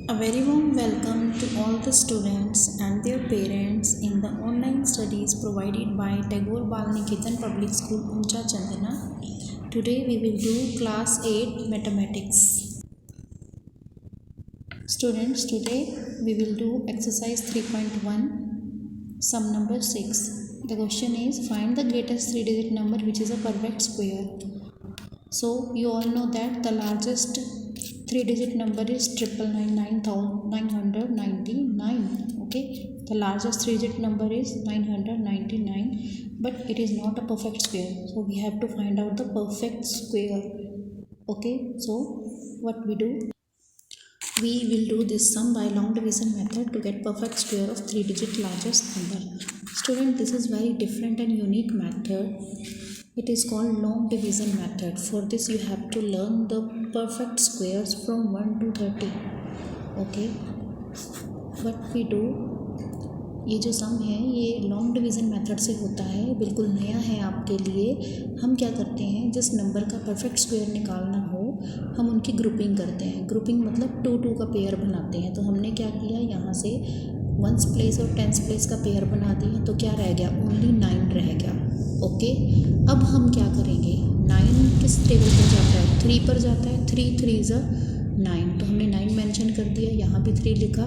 A very warm welcome to all the students and their parents in the online studies provided by Tagore Bal Niketan Public School, Uncha Chandana. Today we will do class 8 mathematics. Students, today we will do exercise 3.1 sum number 6. The question is find the greatest three-digit number which is a perfect square. So you all know that the largest three-digit number is 999. Okay, the largest three-digit number is 999, but it is not a perfect square. So we have to find out the perfect square. Okay, so what we do? We will do this sum by long division method to get perfect square of three-digit largest number. Student, this is very different and unique method. It is called long division method. For this you have to learn the perfect squares from 1 to 30. Okay, what we do, ये जो सम है ये long division method से होता है, बिल्कुल नया है आपके लिए। हम क्या करते हैं, जिस नंबर का परफेक्ट स्क्वायर निकालना हो हम उनकी ग्रुपिंग करते हैं। ग्रुपिंग मतलब 2 का पेयर बनाते हैं। तो हमने क्या किया, यहाँ से 1s प्लेस और 10s प्लेस का पेयर बना दिया, तो क्या रह गया, ओनली 9 रह गया। ओके, अब हम क्या करेंगे, 9 किस टेबल पर जाता है, 3 पर जाता है। 3 3 ज़ 9, तो हमने 9 मेंशन कर दिया, यहाँ भी 3 लिखा।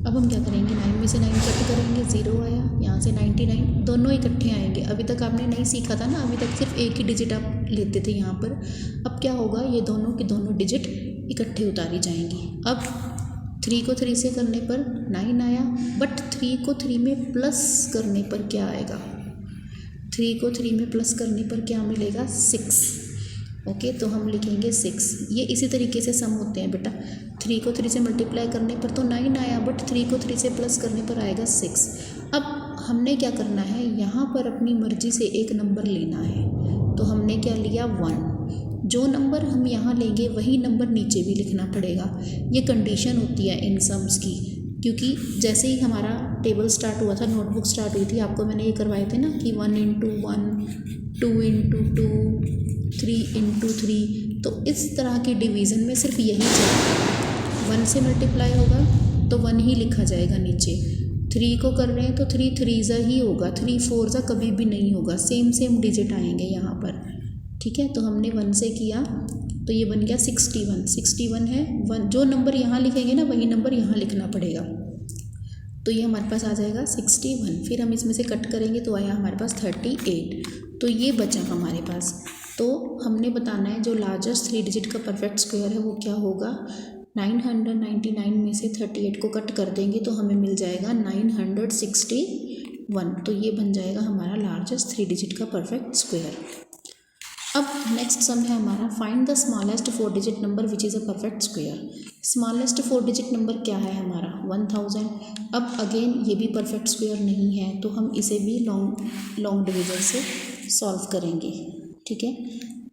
अब हम क्या करेंगे, 9 में से 9 कट करेंगे, 0 आया। यहाँ से 99, दोनों इकट्ठे आएंगे। अभी तक आपने नहीं सीखा था ना, अभी तक सिर्फ एक ही डिजिट आप लेते थे यहाँ पर। अब क्या होगा, ये दोनों की दोनों डिजिट इकट्ठे उतारी जाएंगी। अब 3 को 3 से करने पर 9 आया, बट 3 को 3 में प्लस करने पर क्या आएगा, 3 को 3 में प्लस करने पर क्या मिलेगा, 6। ओके, तो हम लिखेंगे 6। ये इसी तरीके से सम होते हैं बेटा। 3 को 3 से मल्टीप्लाई करने पर तो 9 आया, बट 3 को 3 से प्लस करने पर आएगा 6। अब हमने क्या करना है, यहाँ पर अपनी मर्जी से एक नंबर लेना है। तो हमने क्या लिया, 1। जो नंबर हम यहाँ लेंगे वही नंबर नीचे भी लिखना पड़ेगा। ये कंडीशन होती है इन सम्स की, क्योंकि जैसे ही हमारा टेबल स्टार्ट हुआ था, नोटबुक स्टार्ट हुई थी, आपको मैंने ये करवाए थे ना कि 1 × 1, 2 × 2, 3 × 3। तो इस तरह की डिवीज़न में सिर्फ यही चलता है, 1 से मल्टीप्लाई होगा तो 1 ही लिखा जाएगा नीचे। 3 को कर रहे हैं तो 3 3 ज़ा ही होगा, 3 4 ज़ा कभी भी नहीं होगा। सेम डिजिट आएंगे यहाँ पर। ठीक है, तो हमने 1 से किया तो ये बन गया 61 है। 1 जो नंबर यहाँ लिखेंगे ना वही नंबर यहाँ लिखना पड़ेगा। तो ये हमारे पास आ जाएगा 61। फिर हम इसमें से कट करेंगे तो आया हमारे पास 38। तो ये बचा हमारे पास। तो हमने बताना है जो लार्जेस्ट 3 डिजिट का परफेक्ट स्क्वायर है वो क्या होगा। 999 में से 38 को कट कर देंगे तो हमें मिल जाएगा 961। तो ये बन जाएगा हमारा लार्जेस्ट 3 डिजिट का परफेक्ट स्क्वायर। अब नेक्स्ट सम है हमारा, find the smallest 4 digit number which is a perfect square. Smallest 4 digit number क्या है हमारा, 1000। अब अगेन ये भी परफेक्ट स्क्वायर नहीं है, तो हम इसे भी लॉन्ग डिवीज़न से सॉल्व करेंगे। ठीक है,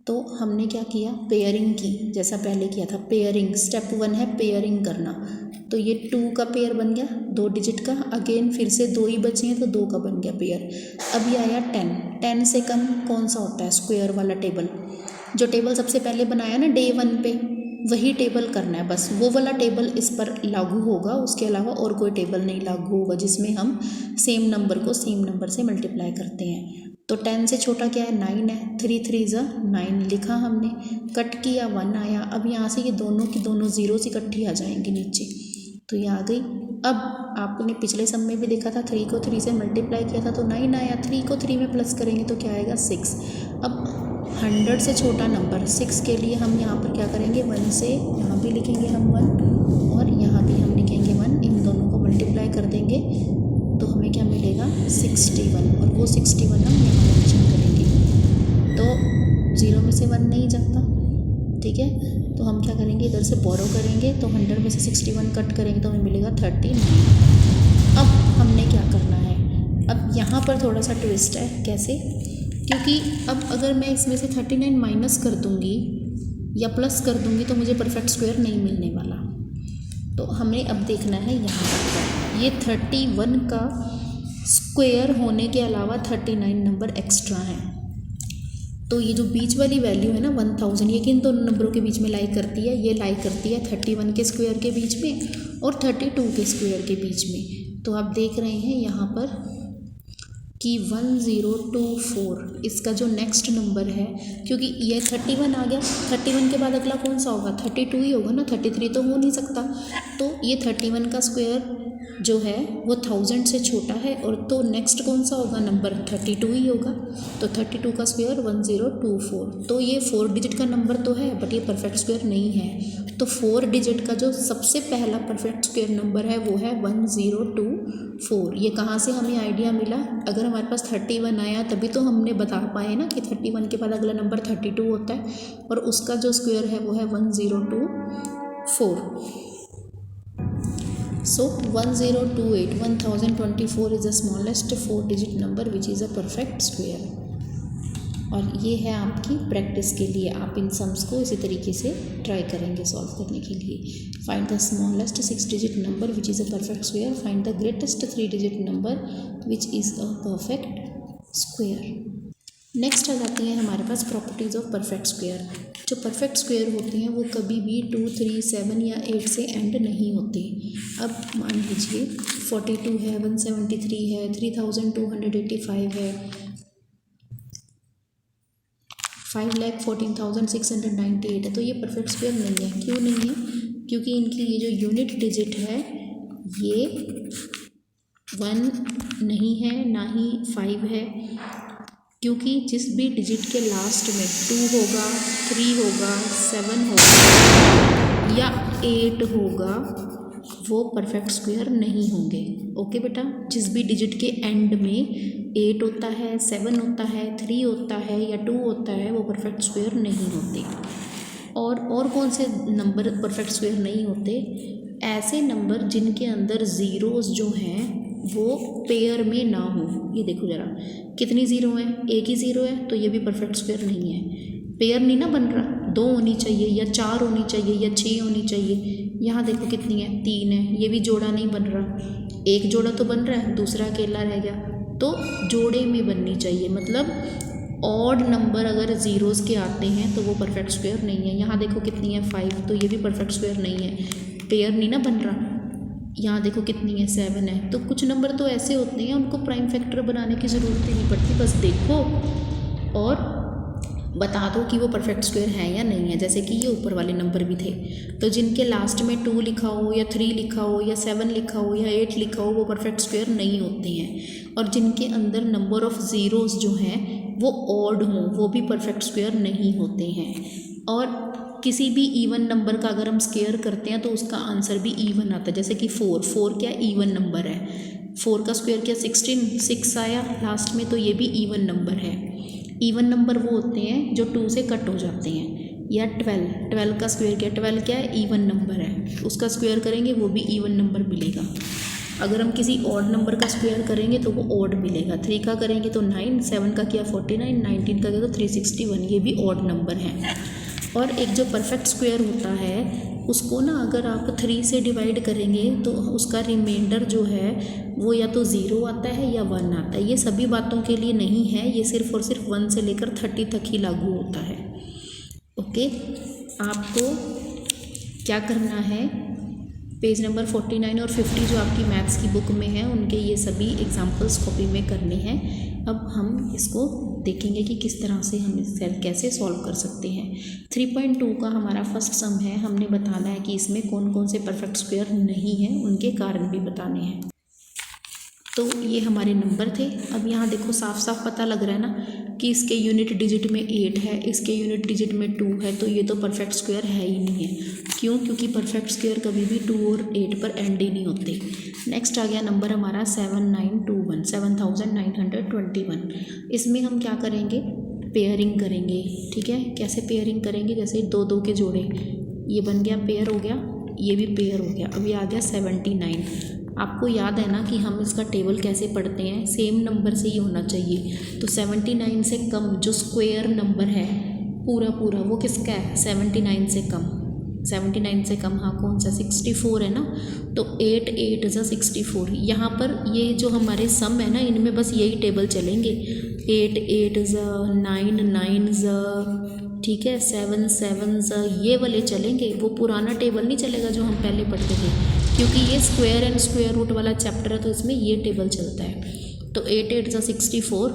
तो हमने क्या किया, पेयरिंग की, जैसा पहले किया था पेयरिंग। स्टेप 1 है पेयरिंग करना। तो ये 2 का पेयर बन गया, 2 डिजिट का। अगेन फिर से 2 ही बचे हैं तो 2 का बन गया पेयर। अब ये आया 10 से कम कौन सा होता है, स्क्वायर वाला टेबल। जो टेबल सबसे पहले बनाया ना डे 1 पे, वही टेबल करना है, बस वो वाला टेबल इस पर लागू होगा। उसके अलावा और कोई टेबल नहीं लागू होगा जिसमें हम सेम नंबर को सेम नंबर से मल्टीप्लाई करते हैं। तो 10 से छोटा क्या है, 9 है। 3 3 ज़ा 9 लिखा हमने, कट किया, 1 आया। अब यहाँ से ये दोनों की दोनों ज़ीरोस इकट्ठी आ जाएंगी नीचे, तो ये आ गई। अब आपने पिछले सम में भी देखा था, 3 को 3 से मल्टीप्लाई किया था तो 9 आया। 3 को 3 में प्लस करेंगे तो क्या आएगा, 6। अब 100 से छोटा नंबर 6 के लिए हम यहाँ पर क्या करेंगे, 1 से यहाँ भी लिखेंगे हम 1 और यहाँ भी हम लिखेंगे 1। इन दोनों को मल्टीप्लाई कर देंगे तो हमें क्या मिलेगा, 61। और वो 61 हम यहाँ मेंशन करेंगे। तो 0 में से 1 नहीं जाता। ठीक है, तो हम क्या करेंगे, इधर से बोरो करेंगे तो 100 में से 61 कट करेंगे तो हमें मिलेगा 39। अब हमने क्या करना है, अब यहाँ पर थोड़ा सा ट्विस्ट है। कैसे, क्योंकि अब अगर मैं इसमें से 39 माइनस कर दूँगी या प्लस कर दूँगी तो मुझे परफेक्ट स्क्वायर नहीं मिलने वाला। तो हमें अब देखना है यहाँ पर, ये 31 का स्क्वायर होने के अलावा 39 नंबर एक्स्ट्रा हैं। तो ये जो बीच वाली वैल्यू है ना 1000, ये किन दोनों नंबरों के बीच में लाई करती है? ये लाई करती है 31 के स्क्वायर के बीच में और 32 के स्क्वायर के बीच में। तो आप देख रहे हैं यहाँ पर कि 1024 इसका जो नेक्स्ट नंबर है, क्योंकि ये 31 आ गया, 31 के बाद अगला कौन सा होगा? 32 ही होगा ना, 33 तो हो नहीं सकता। तो ये 31 का स्क्वायर जो है वो 1000 से छोटा है, और तो नेक्स्ट कौन सा होगा नंबर? 32 ही होगा। तो 32 का स्क्वायर 1024। तो ये 4 डिजिट का नंबर तो है, बट ये परफेक्ट स्क्वायर नहीं है। तो 4 डिजिट का जो सबसे पहला परफेक्ट स्क्वायर नंबर है वो है 1024। ये कहाँ से हमें आइडिया मिला? अगर हमारे पास 31 आया तभी तो हमने बता पाए ना कि 31 के बाद अगला नंबर 32 होता है, और उसका जो स्क्वायर है वो है 1024। So 1028, 1024 is the smallest 4 digit number which is a perfect square। और ये है आपकी प्रैक्टिस के लिए, आप इन सम्स को इसी तरीके से ट्राई करेंगे सॉल्व करने के लिए। Find the smallest 6 digit number which is a perfect square, find the greatest 3 digit number which is a perfect square. Next आ जाती है हमारे पास प्रॉपर्टीज़ ऑफ परफेक्ट स्क्वायर। जो परफेक्ट स्क्वायर होते हैं वो कभी भी 2, 3, 7 या 8 से एंड नहीं होते। अब मान लीजिए 42 है, 173 है, 3285 है, 5,14,698 है, तो ये परफेक्ट स्क्वायर नहीं है। क्यों नहीं है? क्योंकि इनकी ये जो यूनिट डिजिट है ये 1 नहीं है, ना ही 5 है, क्योंकि जिस भी डिजिट के लास्ट में 2 होगा, 3 होगा, 7 होगा या 8 होगा वो परफेक्ट स्क्वायर नहीं होंगे। ओके बेटा, जिस भी डिजिट के एंड में 8 होता है, 7 होता है, 3 होता है या 2 होता है वो परफेक्ट स्क्वायर नहीं होते। और कौन से नंबर परफेक्ट स्क्वायर नहीं होते? ऐसे नंबर जिनके अंदर ज़ीरोज़ जो हैं वो पेयर में ना हो। ये देखो ज़रा, कितनी ज़ीरो है? एक ही ज़ीरो है, तो ये भी परफेक्ट स्क्वायर नहीं है। पेयर नहीं ना बन रहा, 2 होनी चाहिए या 4 होनी चाहिए या 6 होनी चाहिए। यहाँ देखो कितनी है? 3 है, ये भी जोड़ा नहीं बन रहा। एक जोड़ा तो बन रहा है, दूसरा अकेला रह गया, तो जोड़े में बननी चाहिए। मतलब ऑड नंबर अगर ज़ीरोज़ के आते हैं तो वो परफेक्ट स्क्वायर नहीं है। यहाँ देखो कितनी है? 5, तो ये भी परफेक्ट स्क्वायर नहीं है, पेयर नहीं ना बन रहा। यहाँ देखो कितनी है? 7 है। तो कुछ नंबर तो ऐसे होते हैं उनको प्राइम फैक्टर बनाने की ज़रूरत ही नहीं पड़ती, बस देखो और बता दो कि वो परफेक्ट स्क्वायर है या नहीं है। जैसे कि ये ऊपर वाले नंबर भी थे, तो जिनके लास्ट में 2 लिखा हो या 3 लिखा हो या 7 लिखा हो या 8 लिखा हो वो परफेक्ट स्क्वायर नहीं होते हैं। और जिनके अंदर नंबर ऑफ़ ज़ीरोज़ जो हैं वो ऑड हों वो भी परफेक्ट स्क्वायर नहीं होते हैं। और किसी भी इवन नंबर का अगर हम स्क्वायर करते हैं तो उसका आंसर भी इवन आता है। जैसे कि 4 क्या इवन नंबर है, 4 का स्क्वायर क्या 16, 6 आया लास्ट में, तो ये भी इवन नंबर है। इवन नंबर वो होते हैं जो 2 से कट हो जाते हैं। या 12 का स्क्वायर क्या 12 क्या है? इवन नंबर है, उसका स्क्वायर करेंगे वो भी इवन नंबर मिलेगा। अगर हम किसी ऑड नंबर का स्क्वायर करेंगे तो वो ऑड मिलेगा। 3 का करेंगे तो 9, 7 का किया 49, 19 का किया तो 361, ये भी ऑड नंबर है। और एक जो परफेक्ट स्क्वायर होता है उसको ना अगर आप 3 से डिवाइड करेंगे तो उसका रिमाइंडर जो है वो या तो 0 आता है या 1 आता है। ये सभी बातों के लिए नहीं है, ये सिर्फ और सिर्फ 1 से लेकर 30 तक ही लागू होता है। ओके, आपको क्या करना है, पेज नंबर 49 और 50 जो आपकी मैथ्स की बुक में है उनके ये सभी एग्जाम्पल्स कॉपी में करने हैं। अब हम इसको देखेंगे कि किस तरह से हम इसे कैसे सॉल्व कर सकते हैं। 3.2 का हमारा फर्स्ट सम है, हमने बताना है कि इसमें कौन कौन से परफेक्ट स्क्वायर नहीं हैं, उनके कारण भी बताने हैं। तो ये हमारे नंबर थे। अब यहाँ देखो साफ साफ पता लग रहा है ना कि इसके यूनिट डिजिट में 8 है, इसके यूनिट डिजिट में 2 है, तो ये तो परफेक्ट स्क्वायर है ही नहीं है। क्यों? क्योंकि परफेक्ट स्क्वायर कभी भी 2 और 8 पर एंड ही नहीं होते। नेक्स्ट आ गया नंबर हमारा 7921, 7921। इसमें हम क्या करेंगे? पेयरिंग करेंगे। ठीक है, कैसे पेयरिंग करेंगे? जैसे 2-2 के जोड़े, ये बन गया पेयर हो गया, ये भी पेयर हो गया। अभी आ गया 79। आपको याद है ना कि हम इसका टेबल कैसे पढ़ते हैं, सेम नंबर से ही होना चाहिए। तो 79 से कम जो स्क्वायर नंबर है पूरा वो किसका है? 79 से कम। 79 से कम, हाँ कौन सा 64 है ना, तो 8 8 ज़ा 64। यहाँ पर ये जो हमारे सम है ना, इनमें बस यही टेबल चलेंगे, 8 8 ज़ा 9 9 ज़ा, ठीक है, 7 7 ज़ा, ये वाले चलेंगे। वो पुराना टेबल नहीं चलेगा जो हम पहले पढ़ते थे, क्योंकि ये स्क्वायर एंड स्क्वायर रूट वाला चैप्टर है, तो इसमें ये टेबल चलता है। तो 8 8 ज़ा 64,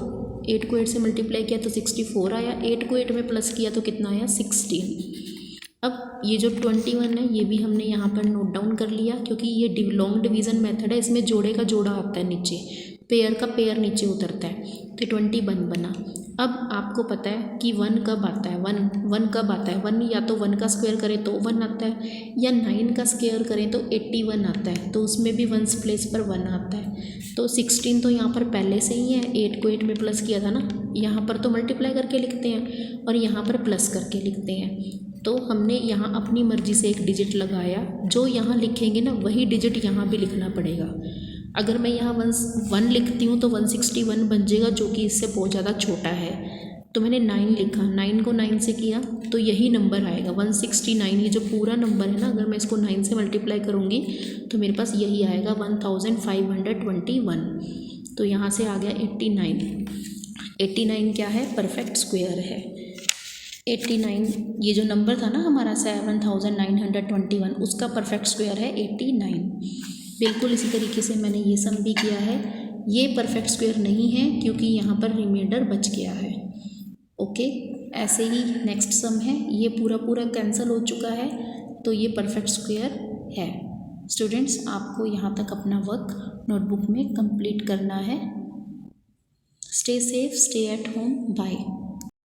8 को 8 से मल्टीप्लाई किया तो 64 आया, 8 को 8 में प्लस किया तो कितना आया 16। अब ये जो 21 है ये भी हमने यहाँ पर नोट डाउन कर लिया, क्योंकि ये लॉन्ग डिवीज़न मेथड है, इसमें जोड़े का जोड़ा आता है नीचे, पेयर का पेयर नीचे उतरता है, तो 21 बना। अब आपको पता है कि 1 कब आता है, 1 कब आता है, 1 या तो 1 का स्क्वायर करें तो 1 आता है, या 9 का स्क्वायर करें तो 81 आता है, तो उसमें भी 1 प्लेस पर 1 आता है। तो 16 तो यहाँ पर पहले से ही है, 8 को 8 में प्लस किया था ना, यहाँ पर तो मल्टीप्लाई करके लिखते हैं और यहाँ पर प्लस करके लिखते हैं। तो हमने यहाँ अपनी मर्जी से एक डिजिट लगाया, जो यहाँ लिखेंगे ना वही डिजिट यहाँ भी लिखना पड़ेगा। अगर मैं यहाँ 1 लिखती हूँ तो 161 बन जाएगा, जो कि इससे बहुत ज़्यादा छोटा है, तो मैंने 9 लिखा, 9 को 9 से किया तो यही नंबर आएगा 169। ये जो पूरा नंबर है ना, अगर मैं इसको 9 से मल्टीप्लाई करूँगी तो मेरे पास यही आएगा 1521। तो यहाँ से आ गया 89। 89 क्या है, परफेक्ट स्क्वायर है। 89 ये जो नंबर था ना हमारा 7921, उसका परफेक्ट स्क्वायर है 89। बिल्कुल इसी तरीके से मैंने ये सम भी किया है। ये परफेक्ट स्क्वायर नहीं है क्योंकि यहाँ पर रिमाइंडर बच गया है। ओके, ऐसे ही नेक्स्ट सम है, ये पूरा कैंसिल हो चुका है, तो ये परफेक्ट स्क्वायर है। स्टूडेंट्स, आपको यहाँ तक अपना वर्क नोटबुक में कंप्लीट करना है। Stay safe, stay at home, bye.